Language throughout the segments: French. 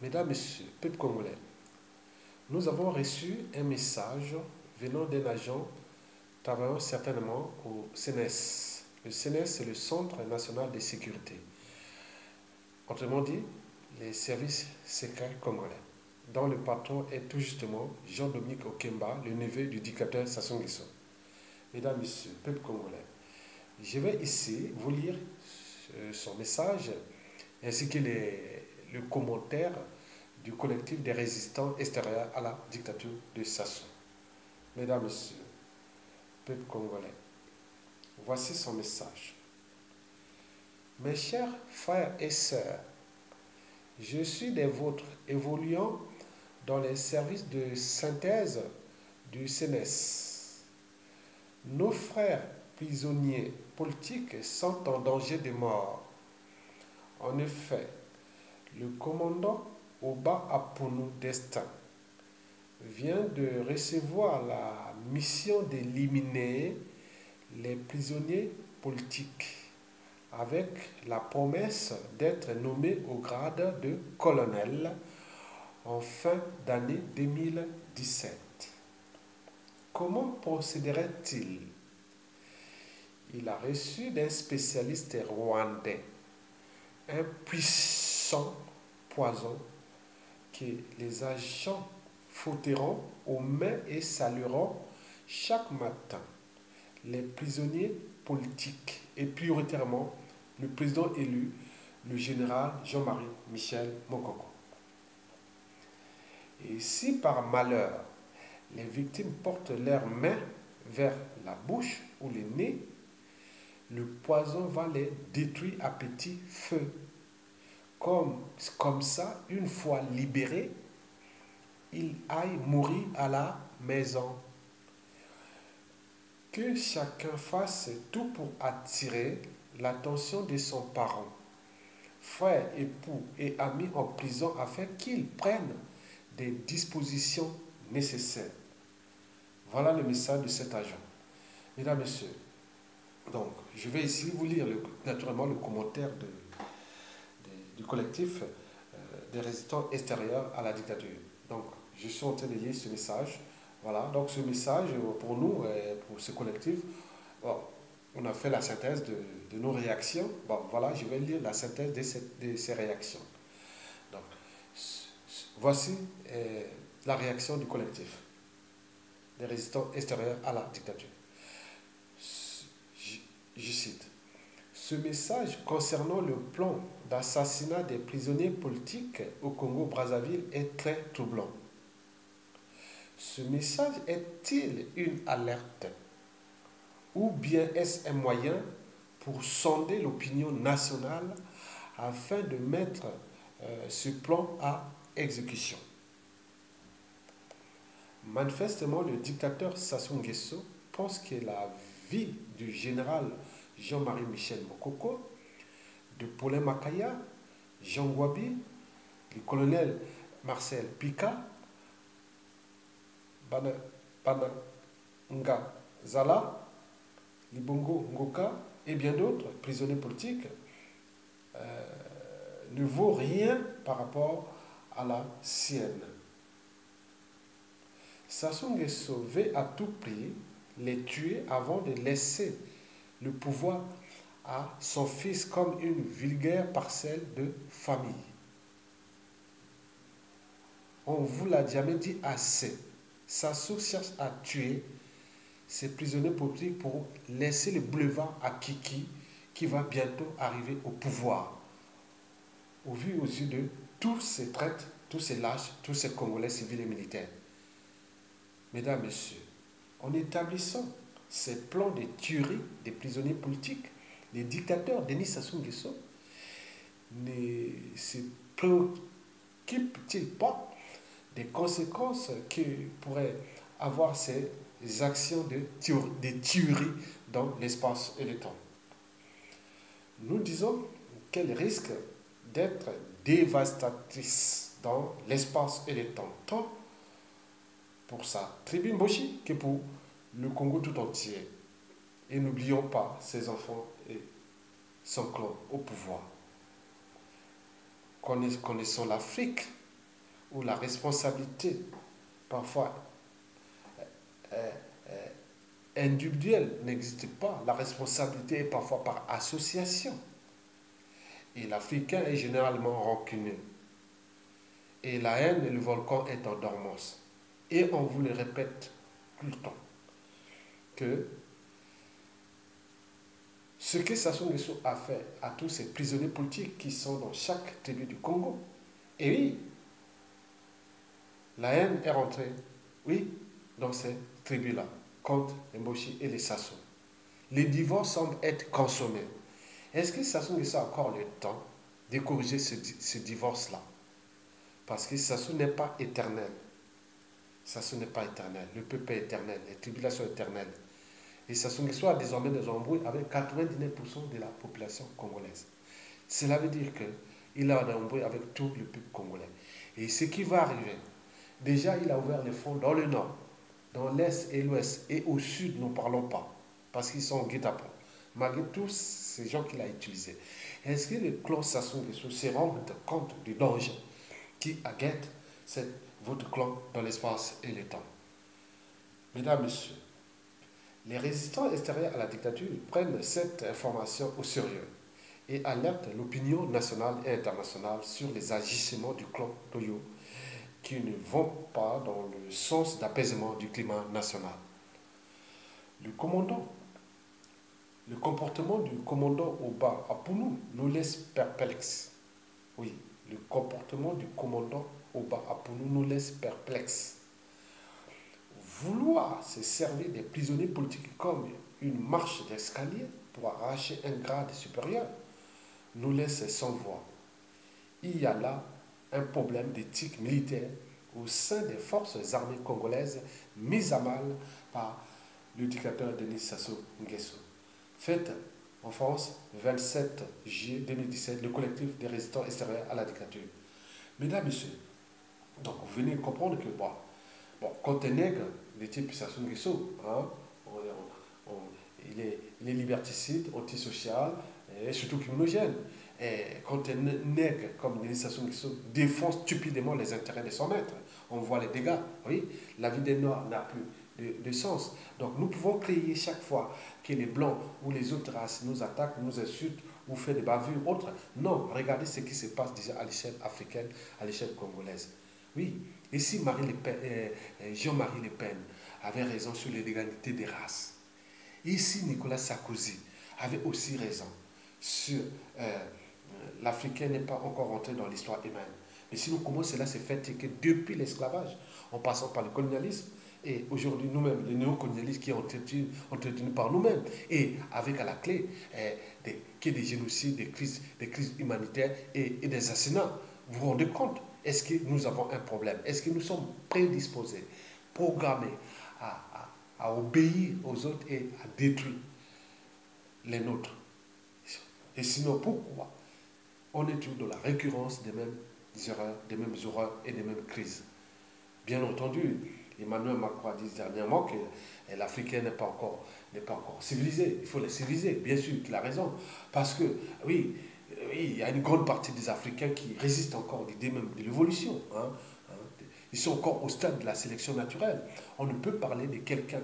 Mesdames, Messieurs, peuple congolais, nous avons reçu un message venant d'un agent travaillant certainement au CNES. Le CNES, c'est le Centre national de sécurité. Autrement dit, les services secrets congolais, dont le patron est tout justement Jean-Dominique Okemba, le neveu du dictateur Sassou Nguesso. Mesdames, Messieurs, peuple congolais, je vais ici vous lire son message ainsi que le commentaire du collectif des résistants extérieurs à la dictature de Sassou. Mesdames, Messieurs, peuple congolais, voici son message. Mes chers frères et sœurs, je suis des vôtres évoluant dans les services de synthèse du CNES. Nos frères prisonniers politiques sont en danger de mort. En effet, le commandant Oba Aponou Destin vient de recevoir la mission d'éliminer les prisonniers politiques avec la promesse d'être nommé au grade de colonel en fin d'année 2017. Comment procéderait-il? Il a reçu d'un spécialiste rwandais un puissant poison que les agents frotteront aux mains et salueront chaque matin les prisonniers politiques et prioritairement le président élu, le général Jean-Marie Michel Mokoko. Et si par malheur les victimes portent leurs mains vers la bouche ou le nez, le poison va les détruire à petit feu. Comme ça, une fois libérés, ils aillent mourir à la maison. Que chacun fasse tout pour attirer l'attention de son parent, frère, époux et amis en prison afin qu'ils prennent des dispositions nécessaires. Voilà le message de cet agent. Mesdames, Messieurs, donc je vais ici vous lire naturellement le commentaire du collectif des résistants extérieurs à la dictature. Donc je suis en train de lire ce message. Voilà, donc ce message pour nous, pour ce collectif, bon, on a fait la synthèse de nos réactions. Bon, voilà, je vais lire la synthèse de ces réactions. Donc, voici la réaction du collectif des résistants extérieurs à la dictature. Je cite. Ce message concernant le plan d'assassinat des prisonniers politiques au Congo-Brazzaville est très troublant. Ce message est-il une alerte ou bien est-ce un moyen pour sonder l'opinion nationale afin de mettre ce plan à exécution? Manifestement, le dictateur Sassou Nguesso pense que la vie du général Jean-Marie Michel Mokoko, de Paulin Makaya, Jean Gwabi, du colonel Marcel Pika, Bananga Zala, Libongo Ngoka et bien d'autres prisonniers politiques ne vaut rien par rapport à la sienne. Sassou Nguesso veut à tout prix les tuer avant de laisser le pouvoir à son fils comme une vulgaire parcelle de famille. On vous l'a jamais dit assez. Sassou cherche à tuer ces prisonniers politiques pour laisser le boulevard à Kiki qui va bientôt arriver au pouvoir. Au vu aux yeux de tous ces traîtres, tous ces lâches, tous ces Congolais civils et militaires. Mesdames, Messieurs, en établissant ces plans de tuerie des prisonniers politiques, les dictateurs Denis Sassou Nguesso ne se préoccupent-ils pas des conséquences que pourraient avoir ces actions de tuerie dans l'espace et le temps? Nous disons qu'elles risquent d'être dévastatrices dans l'espace et le temps, tant pour sa tribu Mboshi que pour le Congo tout entier. Et n'oublions pas ses enfants et son clan au pouvoir. Connaissons l'Afrique où la responsabilité, parfois individuelle, n'existe pas. La responsabilité est parfois par association. Et l'Africain est généralement rancunier. Et la haine et le volcan est en dormance. Et on vous le répète tout le temps que ce que Sassou Nguesso a fait à tous ces prisonniers politiques qui sont dans chaque tribu du Congo. Et oui, la haine est rentrée, oui, dans ces tribus-là, contre les Mboshi et les Sassou. Les divorces semblent être consommés. Est-ce que Sassou Nguesso a encore le temps de corriger ce divorce-là? Parce que Sassou n'est pas éternel. Sassou n'est pas éternel. Le peuple est éternel. Les tribulations sont éternelles. Et Sassou Nguesso a désormais des embrouilles avec 99% de la population congolaise. Cela veut dire qu'il a des embrouilles avec tout le peuple congolais. Et ce qui va arriver, déjà il a ouvert les fonds dans le nord, dans l'est et l'ouest, et au sud, n'en parlons pas, parce qu'ils sont en guet-apens, malgré tous ces gens qu'il a utilisés. Est-ce que le clan Sassou Nguesso se rend compte du danger qui guette votre clan dans l'espace et le temps? Mesdames, Messieurs, les résistants extérieurs à la dictature prennent cette information au sérieux et alertent l'opinion nationale et internationale sur les agissements du clan Toyo qui ne vont pas dans le sens d'apaisement du climat national. Le comportement du commandant Oba Apounou nous laisse perplexes. Oui, le comportement du commandant Oba Apounou nous laisse perplexes. Vouloir se servir des prisonniers politiques comme une marche d'escalier pour arracher un grade supérieur nous laisse sans voix. Il y a là un problème d'éthique militaire au sein des forces armées congolaises mises à mal par le dictateur Denis Sassou Nguesso. Fête en France, 27 juillet 2017, le collectif des résistants extérieurs à la dictature. Mesdames, Messieurs, donc vous venez comprendre que quand un nègre, le type Sassou Nguesso, hein, il est liberticide, antisocial et surtout criminogène. Et quand un nègre comme Denis Sassou Nguesso défend stupidement les intérêts de son maître, on voit les dégâts. Oui, la vie des Noirs n'a plus de sens. Donc nous pouvons créer chaque fois que les Blancs ou les autres races nous attaquent, nous insultent ou font des bavures autres. Non, regardez ce qui se passe déjà à l'échelle africaine, à l'échelle congolaise. Oui, et si Jean-Marie Le Pen avait raison sur l'égalité des races, et si Nicolas Sarkozy avait aussi raison sur l'Africain n'est pas encore rentré dans l'histoire humaine. Mais sinon, comment cela s'est fait que depuis l'esclavage, en passant par le colonialisme, et aujourd'hui nous-mêmes, les néocolonialistes qui ont entretenu par nous-mêmes, et avec à la clé des génocides, des crises humanitaires et des assassinats. Vous vous rendez compte? Est-ce que nous avons un problème? Est-ce que nous sommes prédisposés, programmés à obéir aux autres et à détruire les nôtres? Et sinon, pourquoi on est toujours dans la récurrence des mêmes erreurs, des mêmes horreurs et des mêmes crises? Bien entendu, Emmanuel Macron a dit dernièrement que l'Africain n'est pas encore civilisé. Il faut le civiliser, bien sûr, il a raison. Parce que, oui, il y a une grande partie des Africains qui résistent encore à l'idée même de l'évolution. Ils sont encore au stade de la sélection naturelle. On ne peut parler de quelqu'un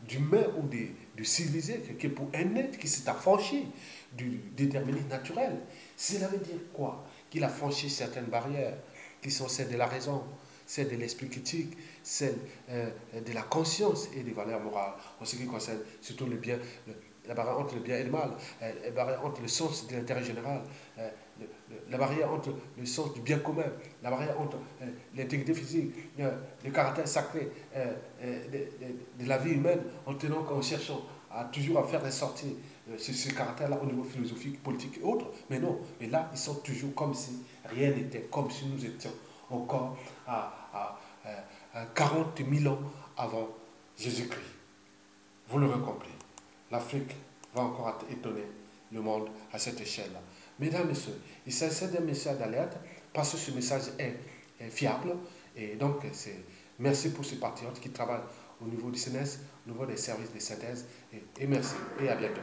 d'humain ou de civilisé que pour un être qui s'est affranchi du déterminisme naturel. Cela veut dire quoi? Qu'il a franchi certaines barrières qui sont celles de la raison, celles de l'esprit critique, celles de la conscience et des valeurs morales. En ce qui concerne surtout le bien, la barrière entre le bien et le mal, la barrière entre le sens de l'intérêt général, la barrière entre le sens du bien commun, la barrière entre l'intégrité physique, le caractère sacré de la vie humaine, en cherchant toujours à faire ressortir ce caractère-là au niveau philosophique, politique et autres. Mais non, mais là, ils sont toujours comme si rien n'était, comme si nous étions encore à 40 000 ans avant Jésus-Christ. Vous l'aurez compris, l'Afrique va encore étonner le monde à cette échelle-là. Mesdames et messieurs, il s'agit d'un message d'alerte parce que ce message est fiable. Et donc, merci pour ces patriotes qui travaillent au niveau du CNES, au niveau des services de synthèse. Et merci et à bientôt.